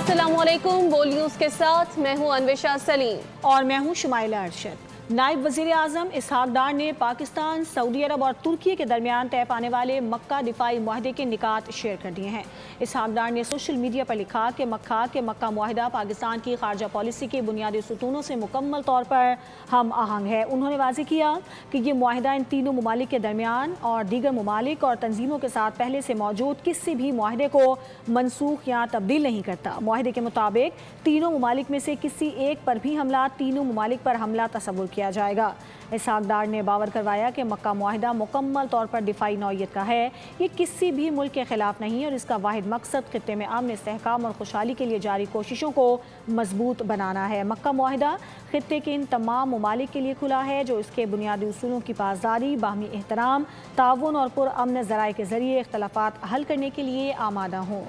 السلام علیکم، بول نیوز کے ساتھ میں ہوں انوشا سلیم اور میں ہوں شمائلہ ارشد۔ نائب وزیر اعظم اسحاق ڈار نے پاکستان، سعودی عرب اور ترکی کے درمیان طے پانے والے مکہ دفاعی معاہدے کے نکات شیئر کر دیے ہیں۔ اسحاق ڈار نے سوشل میڈیا پر لکھا کہ مکہ معاہدہ پاکستان کی خارجہ پالیسی کے بنیادی ستونوں سے مکمل طور پر ہم آہنگ ہے۔ انہوں نے واضح کیا کہ یہ معاہدہ ان تینوں ممالک کے درمیان اور دیگر ممالک اور تنظیموں کے ساتھ پہلے سے موجود کسی بھی معاہدے کو منسوخ یا تبدیل نہیں کرتا۔ معاہدے کے مطابق تینوں ممالک میں سے کسی ایک پر بھی حملہ تینوں ممالک پر حملہ تصور کیا جائے گا۔ اسحاق ڈار نے باور کروایا کہ مکہ معاہدہ مکمل طور پر دفاعی نوعیت کا ہے، یہ کسی بھی ملک کے خلاف نہیں اور اس کا واحد مقصد خطے میں امن، استحکام اور خوشحالی کے لیے جاری کوششوں کو مضبوط بنانا ہے۔ مکہ معاہدہ خطے کے ان تمام ممالک کے لیے کھلا ہے جو اس کے بنیادی اصولوں کی پاسداری، باہمی احترام، تعاون اور پرامن ذرائع کے ذریعے اختلافات حل کرنے کے لیے آمادہ ہوں۔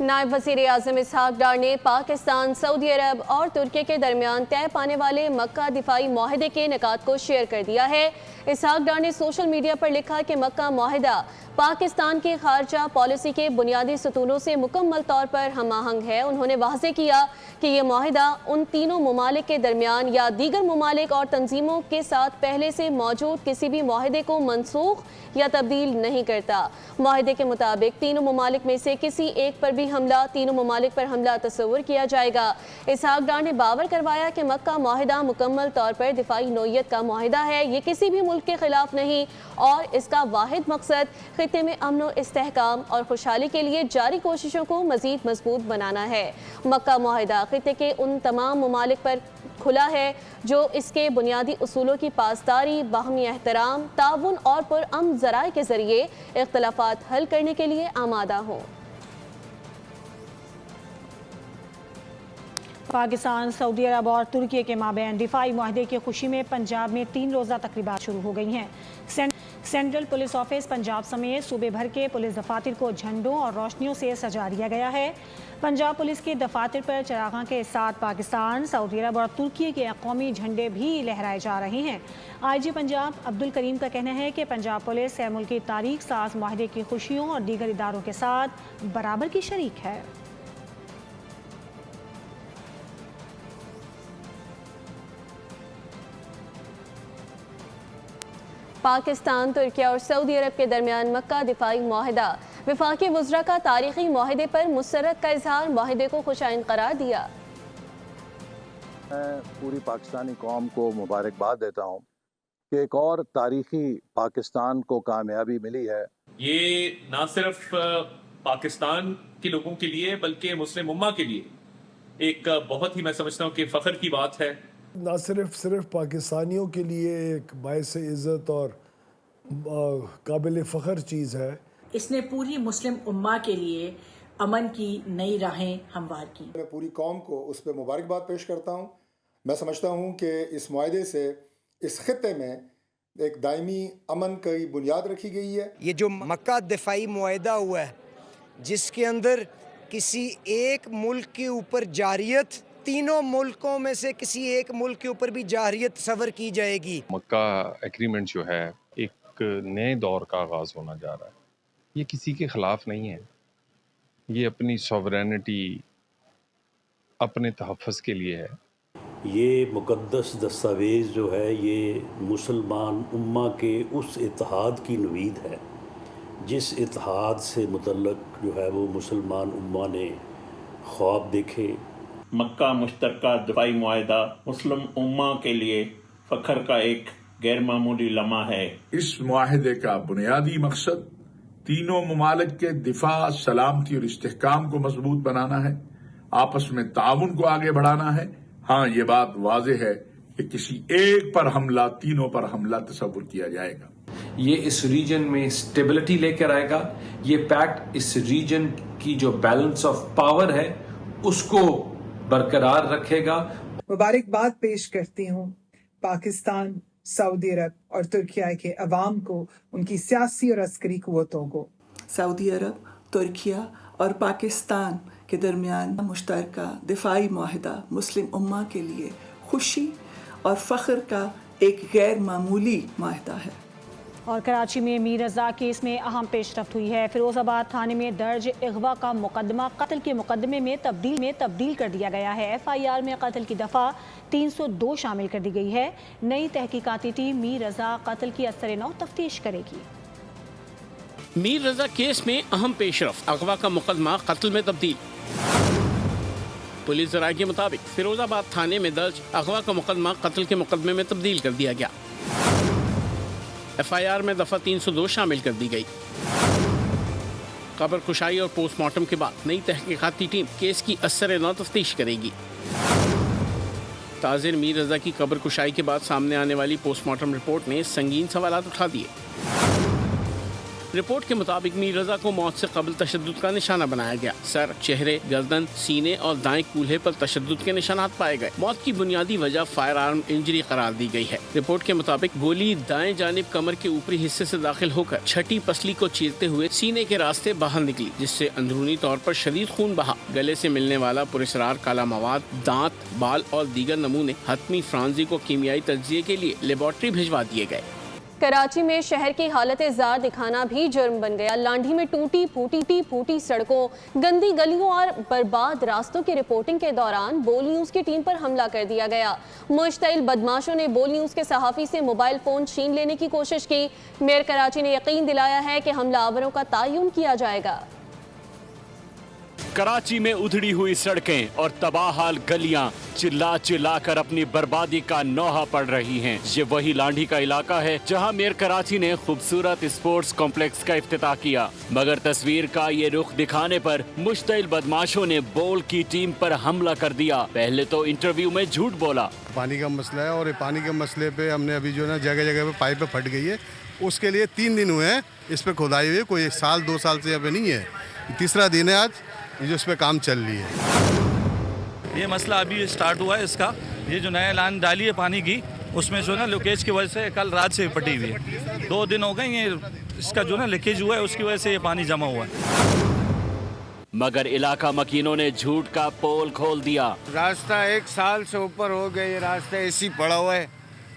نائب وزیر اعظم اسحاق ڈار نے پاکستان، سعودی عرب اور ترکی کے درمیان طے پانے والے مکہ دفاعی معاہدے کے نکات کو شیئر کر دیا ہے۔ اسحاق ڈار نے سوشل میڈیا پر لکھا کہ مکہ معاہدہ پاکستان کی خارجہ پالیسی کے بنیادی ستونوں سے مکمل طور پر ہم آہنگ ہے۔ انہوں نے واضح کیا کہ یہ معاہدہ ان تینوں ممالک کے درمیان یا دیگر ممالک اور تنظیموں کے ساتھ پہلے سے موجود کسی بھی معاہدے کو منسوخ یا تبدیل نہیں کرتا۔ معاہدے کے مطابق تینوں ممالک میں سے کسی ایک پر بھی حملہ تینوں ممالک پر حملہ تصور کیا جائے گا۔ اسحاق ڈار نے باور کروایا کہ مکہ معاہدہ مکمل طور پر دفاعی نوعیت کا معاہدہ ہے، یہ کسی بھی ملک کے خلاف نہیں اور اس کا واحد مقصد خطے میں امن و استحکام اور خوشحالی کے لیے جاری کوششوں کو مزید مضبوط بنانا ہے۔ مکہ معاہدہ خطے کے ان تمام ممالک پر کھلا ہے جو اس کے بنیادی اصولوں کی پاسداری، باہمی احترام، تعاون اور پرامن ذرائع کے ذریعے اختلافات حل کرنے کے لیے آمادہ ہوں۔ پاکستان، سعودی عرب اور ترکی کے مابین دفاعی معاہدے کی خوشی میں پنجاب میں 3 روزہ تقریبات شروع ہو گئی ہیں۔ سینٹرل پولیس آفس پنجاب سمیت صوبے بھر کے پولیس دفاتر کو جھنڈوں اور روشنیوں سے سجا دیا گیا ہے۔ پنجاب پولیس کے دفاتر پر چراغاں کے ساتھ پاکستان، سعودی عرب اور ترکی کے قومی جھنڈے بھی لہرائے جا رہے ہیں۔ آئی جی پنجاب عبدالکریم کا کہنا ہے کہ پنجاب پولیس ملک کی تاریخ ساز معاہدے کی خوشیوں اور دیگر اداروں کے ساتھ برابر کی شریک ہے۔ پاکستان، ترکی اور سعودی عرب کے درمیان مکہ دفاعی معاہدہ۔ وفاقی وزراء کا تاریخی معاہدے پر مسرت کا اظہار، معاہدے کو خوشائند قرار دیا۔ میں پوری پاکستانی قوم کو مبارکباد دیتا ہوں کہ ایک اور تاریخی پاکستان کو کامیابی ملی ہے۔ یہ نہ صرف پاکستان کے لوگوں کے لیے بلکہ مسلم امہ کے لیے ایک بہت ہی، میں سمجھتا ہوں کہ فخر کی بات ہے۔ نہ صرف پاکستانیوں کے لیے ایک باعث عزت اور قابل فخر چیز ہے، اس نے پوری مسلم امہ کے لیے امن کی نئی راہیں ہموار کی۔ میں پوری قوم کو اس پہ مبارکباد پیش کرتا ہوں۔ میں سمجھتا ہوں کہ اس معاہدے سے اس خطے میں ایک دائمی امن کی بنیاد رکھی گئی ہے۔ یہ جو مکہ دفاعی معاہدہ ہوا ہے جس کے اندر کسی ایک ملک کے اوپر جارحیت، تینوں ملکوں میں سے کسی ایک ملک کے اوپر بھی جارحیت تصور کی جائے گی۔ مکہ ایگریمنٹ جو ہے ایک نئے دور کا آغاز ہونا جا رہا ہے۔ یہ کسی کے خلاف نہیں ہے، یہ اپنی سوورینٹی، اپنے تحفظ کے لیے ہے۔ یہ مقدس دستاویز جو ہے یہ مسلمان امہ کے اس اتحاد کی نوید ہے جس اتحاد سے متعلق جو ہے وہ مسلمان امہ نے خواب دیکھے۔ مکہ مشترکہ دفاعی معاہدہ مسلم امہ کے لیے فخر کا ایک غیر معمولی لمحہ ہے۔ اس معاہدے کا بنیادی مقصد تینوں ممالک کے دفاع، سلامتی اور استحکام کو مضبوط بنانا ہے، آپس میں تعاون کو آگے بڑھانا ہے۔ ہاں، یہ بات واضح ہے کہ کسی ایک پر حملہ تینوں پر حملہ تصور کیا جائے گا۔ یہ اس ریجن میں اسٹیبلٹی لے کر آئے گا۔ یہ پیکٹ اس ریجن کی جو بیلنس آف پاور ہے اس کو برقرار رکھے گا۔ مبارکباد پیش کرتی ہوں پاکستان، سعودی عرب اور ترکیہ کے عوام کو، ان کی سیاسی اور عسکری قوتوں کو۔ سعودی عرب، ترکیہ اور پاکستان کے درمیان مشترکہ دفاعی معاہدہ مسلم امہ کے لیے خوشی اور فخر کا ایک غیر معمولی معاہدہ ہے اور کراچی میں میر رضا کیس میں اہم پیش رفت ہوئی ہے۔ فیروزآباد تھانے میں درج اغوا کا مقدمہ قتل کے مقدمے میں تبدیل کر دیا گیا ہے۔ FIR میں قتل کی دفعہ 302 شامل کر دی گئی ہے۔ نئی تحقیقاتی ٹیم میر رضا قتل کی اثر نو تفتیش کرے گی۔ میر رضا کیس میں اہم پیش رفت، اغوا کا مقدمہ قتل میں تبدیل۔ پولیس ذرائع کے مطابق فیروز آباد تھانے میں درج اغوا کا مقدمہ قتل کے مقدمے میں تبدیل کر دیا گیا۔ FIR میں دفعہ 302 شامل کر دی گئی۔ قبر کشائی اور پوسٹ مارٹم کے بعد نئی تحقیقاتی ٹیم کیس کی اثر نو تفتیش کرے گی۔ تاجر میر رضا کی قبر کشائی کے بعد سامنے آنے والی پوسٹ مارٹم رپورٹ نے سنگین سوالات اٹھا دیے۔ رپورٹ کے مطابق میر رضا کو موت سے قبل تشدد کا نشانہ بنایا گیا۔ سر، چہرے، گردن، سینے اور دائیں کولہے پر تشدد کے نشانات پائے گئے۔ موت کی بنیادی وجہ فائر آرم انجری قرار دی گئی ہے۔ رپورٹ کے مطابق گولی دائیں جانب کمر کے اوپری حصے سے داخل ہو کر چھٹی پسلی کو چیرتے ہوئے سینے کے راستے باہر نکلی، جس سے اندرونی طور پر شدید خون بہا۔ گلے سے ملنے والا پراسرار کالا مواد، دانت، بال اور دیگر نمونے حتمی فرانزی کو کیمیائی تجزیے کے لیے لیبارٹری بھجوا دیے گئے۔ کراچی میں شہر کی حالت زار دکھانا بھی جرم بن گیا۔ لانڈھی میں ٹوٹی پھوٹی سڑکوں، گندی گلیوں اور برباد راستوں کی رپورٹنگ کے دوران بول نیوز کی ٹیم پر حملہ کر دیا گیا۔ مشتعل بدماشوں نے بول نیوز کے صحافی سے موبائل فون چھین لینے کی کوشش کی۔ میئر کراچی نے یقین دلایا ہے کہ حملہ آوروں کا تعین کیا جائے گا۔ کراچی میں ادھڑی ہوئی سڑکیں اور تباہ حال گلیاں چلا کر اپنی بربادی کا نوحہ پڑ رہی ہیں۔ یہ وہی لانڈھی کا علاقہ ہے جہاں میئر کراچی نے خوبصورت اسپورٹس کمپلیکس کا افتتاح کیا، مگر تصویر کا یہ رخ دکھانے پر مشتعل بدماشوں نے بول کی ٹیم پر حملہ کر دیا۔ پہلے تو انٹرویو میں جھوٹ بولا۔ پانی کا مسئلہ ہے اور پانی کے مسئلے پہ ہم نے ابھی جو ہے نا جگہ جگہ پہ پائپیں پھٹ گئی ہے، اس کے لیے 3 دن ہوئے ہیں اس پہ کھدائی ہوئی، کوئی 1-2 سال سے ابھی نہیں ہے، تیسرا دن ہے آج جو اس پہ کام چل رہی ہے۔ یہ مسئلہ ابھی سٹارٹ ہوا ہے، اس کا یہ جو نیا لائن ڈالی ہے پانی کی، اس میں جو ہے نا لیکیج کی وجہ سے کل رات سے پھٹی ہوئی ہے، 2 دن ہو گئے یہ اس کا جو ہے نا لیکیج ہوا ہے، اس کی وجہ سے یہ پانی جمع ہوا ہے۔ مگر علاقہ مکینوں نے جھوٹ کا پول کھول دیا۔ راستہ 1 سال سے اوپر ہو گیا، یہ راستہ ایسی پڑا ہوا ہے،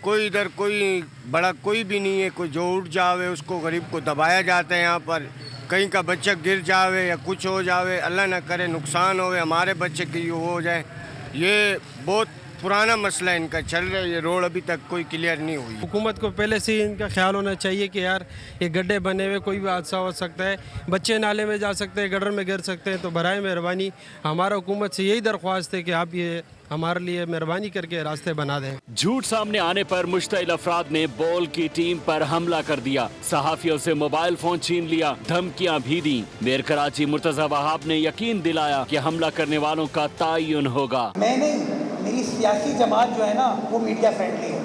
کوئی ادھر کوئی بڑا کوئی بھی نہیں ہے، کوئی جو اٹھ جاوے اس کو غریب کو دبایا جاتا ہے، یہاں پر کہیں کا بچہ گر جاوے یا کچھ ہو جاوے، اللہ نہ کرے نقصان ہوئے ہمارے بچے کی ہو جائے۔ یہ بہت پرانا مسئلہ ان کا چل رہا ہے، یہ روڈ ابھی تک کوئی کلیئر نہیں ہوئی۔ حکومت کو پہلے سے ہی ان کا خیال ہونا چاہیے کہ یار یہ گڈھے بنے ہوئے کوئی بھی حادثہ ہو سکتا ہے، بچے نالے میں جا سکتے ہیں، گڈر میں گر سکتے ہیں، تو برائے مہربانی ہمارا حکومت سے یہی درخواست ہے کہ آپ یہ ہمارے لیے مہربانی کر کے راستے بنا دیں۔ جھوٹ سامنے آنے پر مشتعل افراد نے بول کی ٹیم پر حملہ کر دیا، صحافیوں سے موبائل فون چھین لیا، دھمکیاں بھی دیں۔ میئر کراچی مرتضی وہاب نے یقین دلایا کہ حملہ کرنے والوں کا تعین ہوگا۔ میری سیاسی جماعت جو ہے نا وہ میڈیا فرینڈلی ہے،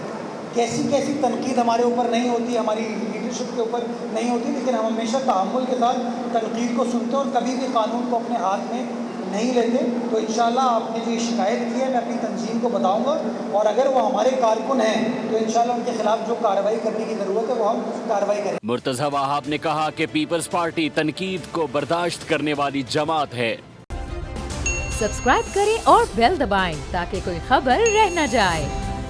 کیسی تنقید ہمارے اوپر نہیں ہوتی، ہماری لیڈرشپ کے اوپر نہیں ہوتی، لیکن ہم ہمیشہ تحمل کے ساتھ تنقید کو سنتے ہیں اور کبھی بھی قانون کو اپنے ہاتھ میں نہیں لیتے۔ تو انشاءاللہ آپ نے جو یہ شکایت کی ہے میں اپنی تنظیم کو بتاؤں گا، اور اگر وہ ہمارے کارکن ہیں تو انشاءاللہ ان کے خلاف جو کارروائی کرنے کی ضرورت ہے وہ ہم کارروائی کریں۔ مرتضی وہاب نے کہا کہ پیپلز پارٹی تنقید کو برداشت کرنے والی جماعت ہے۔ سبسکرائب کریں اور بیل دبائیں تاکہ کوئی خبر رہ نہ جائے۔